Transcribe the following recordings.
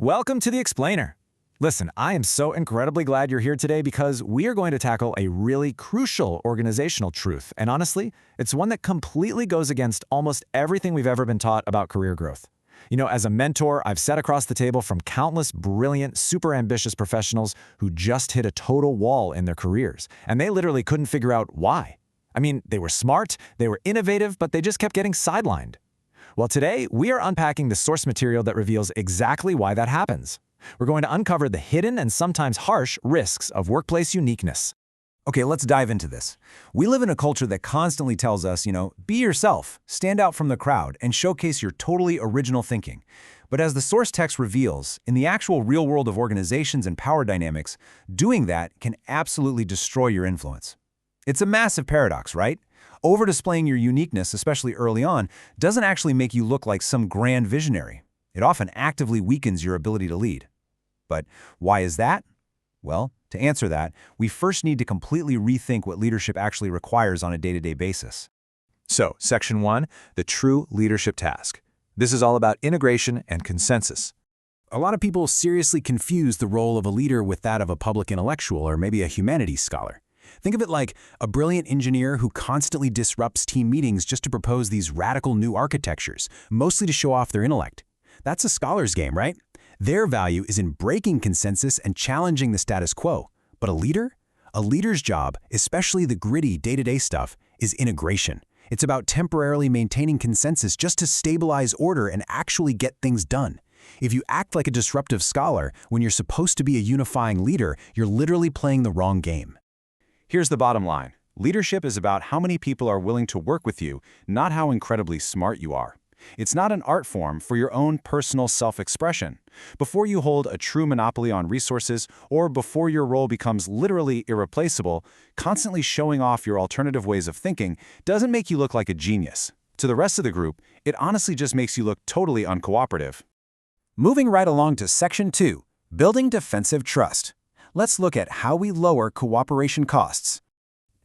Welcome to The Explainer. Listen, I am so incredibly glad you're here today because we are going to tackle a really crucial organizational truth. And honestly, it's one that completely goes against almost everything we've ever been taught about career growth. You know, as a mentor, I've sat across the table from countless brilliant, super ambitious professionals who just hit a total wall in their careers, and they literally couldn't figure out why. I mean, they were smart, they were innovative, but they just kept getting sidelined. Well, today, we are unpacking the source material that reveals exactly why that happens. We're going to uncover the hidden and sometimes harsh risks of workplace uniqueness. Okay, let's dive into this. We live in a culture that constantly tells us, be yourself, stand out from the crowd, and showcase your totally original thinking. But as the source text reveals, in the actual real world of organizations and power dynamics, doing that can absolutely destroy your influence. It's a massive paradox, right? Over-displaying your uniqueness, especially early on, doesn't actually make you look like some grand visionary. It often actively weakens your ability to lead. But why is that? Well, to answer that, we first need to completely rethink what leadership actually requires on a day-to-day basis. So, Section 1, the true leadership task. This is all about integration and consensus. A lot of people seriously confuse the role of a leader with that of a public intellectual or maybe a humanities scholar. Think of it like a brilliant engineer who constantly disrupts team meetings just to propose these radical new architectures, mostly to show off their intellect. That's a scholar's game, right? Their value is in breaking consensus and challenging the status quo. But a leader? A leader's job, especially the gritty day-to-day stuff, is integration. It's about temporarily maintaining consensus just to stabilize order and actually get things done. If you act like a disruptive scholar when you're supposed to be a unifying leader, you're literally playing the wrong game. Here's the bottom line. Leadership is about how many people are willing to work with you, not how incredibly smart you are. It's not an art form for your own personal self-expression. Before you hold a true monopoly on resources, or before your role becomes literally irreplaceable, constantly showing off your alternative ways of thinking doesn't make you look like a genius. To the rest of the group, it honestly just makes you look totally uncooperative. Moving right along to Section 2, Building Defensive Trust. Let's look at how we lower cooperation costs.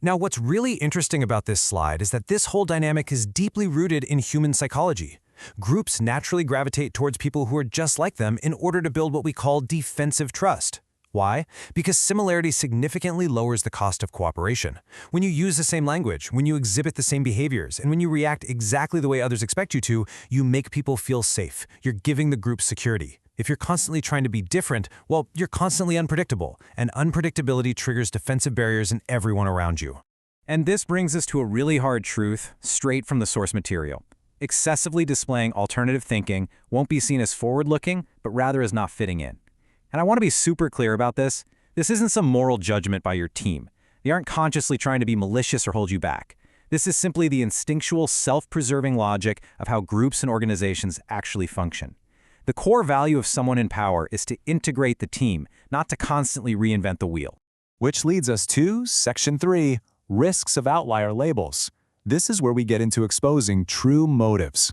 Now, what's really interesting about this slide is that this whole dynamic is deeply rooted in human psychology. Groups naturally gravitate towards people who are just like them in order to build what we call defensive trust. Why? Because similarity significantly lowers the cost of cooperation. When you use the same language, when you exhibit the same behaviors, and when you react exactly the way others expect you to, you make people feel safe. You're giving the group security. If you're constantly trying to be different, well, you're constantly unpredictable, and unpredictability triggers defensive barriers in everyone around you. And this brings us to a really hard truth straight from the source material. Excessively displaying alternative thinking won't be seen as forward-looking, but rather as not fitting in. And I want to be super clear about this. This isn't some moral judgment by your team. They aren't consciously trying to be malicious or hold you back. This is simply the instinctual, self-preserving logic of how groups and organizations actually function. The core value of someone in power is to integrate the team, not to constantly reinvent the wheel. Which leads us to Section 3, Risks of Outlier Labels. This is where we get into exposing true motives.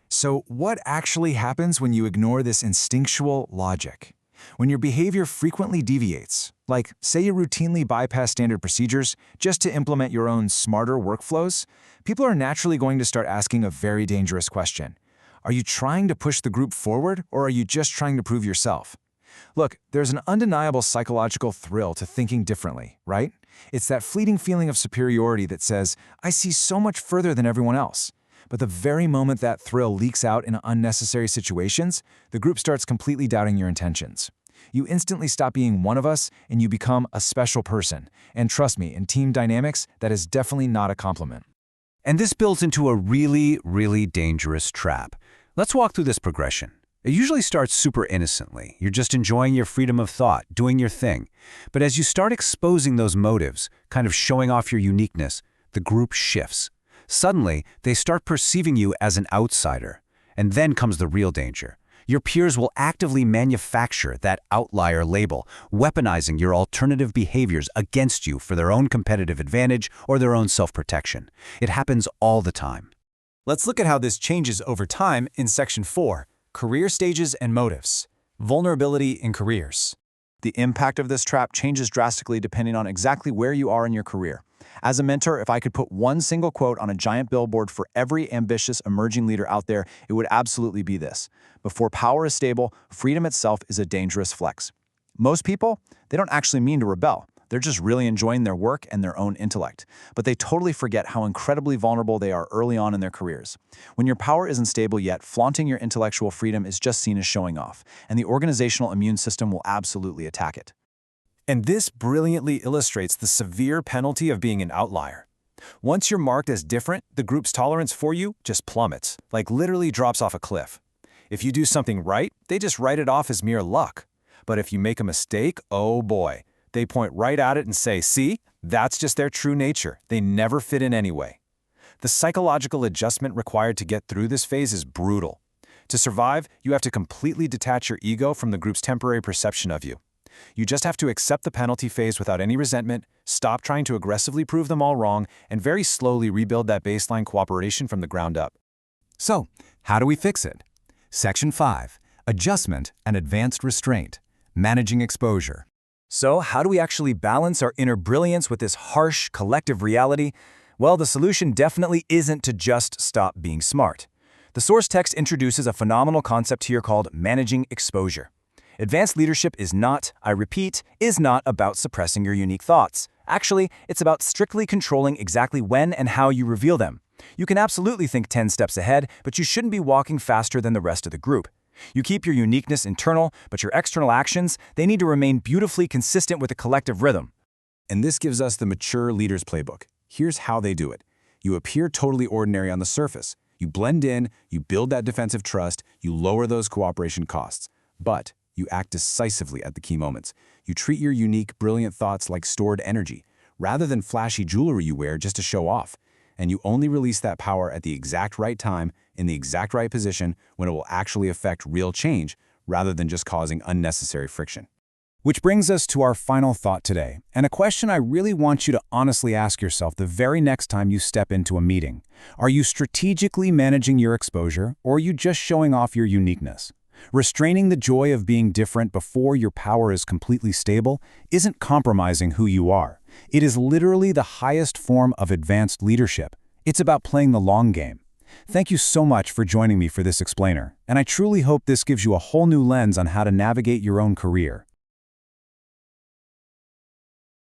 So what actually happens when you ignore this instinctual logic? When your behavior frequently deviates, like say you routinely bypass standard procedures just to implement your own smarter workflows, people are naturally going to start asking a very dangerous question. Are you trying to push the group forward, or are you just trying to prove yourself? Look, there's an undeniable psychological thrill to thinking differently, right? It's that fleeting feeling of superiority that says, I see so much further than everyone else. But the very moment that thrill leaks out in unnecessary situations, the group starts completely doubting your intentions. You instantly stop being one of us and you become a special person. And trust me, in team dynamics, that is definitely not a compliment. And this builds into a really, really dangerous trap. Let's walk through this progression. It usually starts super innocently. You're just enjoying your freedom of thought, doing your thing. But as you start exposing those motives, kind of showing off your uniqueness, the group shifts. Suddenly, they start perceiving you as an outsider. And then comes the real danger. Your peers will actively manufacture that outlier label, weaponizing your alternative behaviors against you for their own competitive advantage or their own self-protection. It happens all the time. Let's look at how this changes over time in Section 4, Career Stages and Motives. Vulnerability in Careers. The impact of this trap changes drastically depending on exactly where you are in your career. As a mentor, if I could put one single quote on a giant billboard for every ambitious emerging leader out there, it would absolutely be this: before power is stable, freedom itself is a dangerous flex. Most people, they don't actually mean to rebel. They're just really enjoying their work and their own intellect. But they totally forget how incredibly vulnerable they are early on in their careers. When your power isn't stable yet, flaunting your intellectual freedom is just seen as showing off, and the organizational immune system will absolutely attack it. And this brilliantly illustrates the severe penalty of being an outlier. Once you're marked as different, the group's tolerance for you just plummets, like literally drops off a cliff. If you do something right, they just write it off as mere luck. But if you make a mistake, oh boy, they point right at it and say, see, that's just their true nature. They never fit in anyway. The psychological adjustment required to get through this phase is brutal. To survive, you have to completely detach your ego from the group's temporary perception of you. You just have to accept the penalty phase without any resentment, stop trying to aggressively prove them all wrong, and very slowly rebuild that baseline cooperation from the ground up. So, how do we fix it? Section 5. Adjustment and Advanced Restraint. Managing Exposure. So, how do we actually balance our inner brilliance with this harsh, collective reality? Well, the solution definitely isn't to just stop being smart. The source text introduces a phenomenal concept here called managing exposure. Advanced leadership is not, I repeat, is not about suppressing your unique thoughts. Actually, it's about strictly controlling exactly when and how you reveal them. You can absolutely think 10 steps ahead, but you shouldn't be walking faster than the rest of the group. You keep your uniqueness internal, but your external actions, they need to remain beautifully consistent with the collective rhythm. And this gives us the mature leader's playbook. Here's how they do it. You appear totally ordinary on the surface. You blend in, you build that defensive trust, you lower those cooperation costs. But you act decisively at the key moments. You treat your unique, brilliant thoughts like stored energy, rather than flashy jewelry you wear just to show off. And you only release that power at the exact right time, in the exact right position, when it will actually affect real change, rather than just causing unnecessary friction. Which brings us to our final thought today, and a question I really want you to honestly ask yourself the very next time you step into a meeting. Are you strategically managing your exposure, or are you just showing off your uniqueness? Restraining the joy of being different before your power is completely stable isn't compromising who you are. It is literally the highest form of advanced leadership. It's about playing the long game. Thank you so much for joining me for this explainer, and I truly hope this gives you a whole new lens on how to navigate your own career.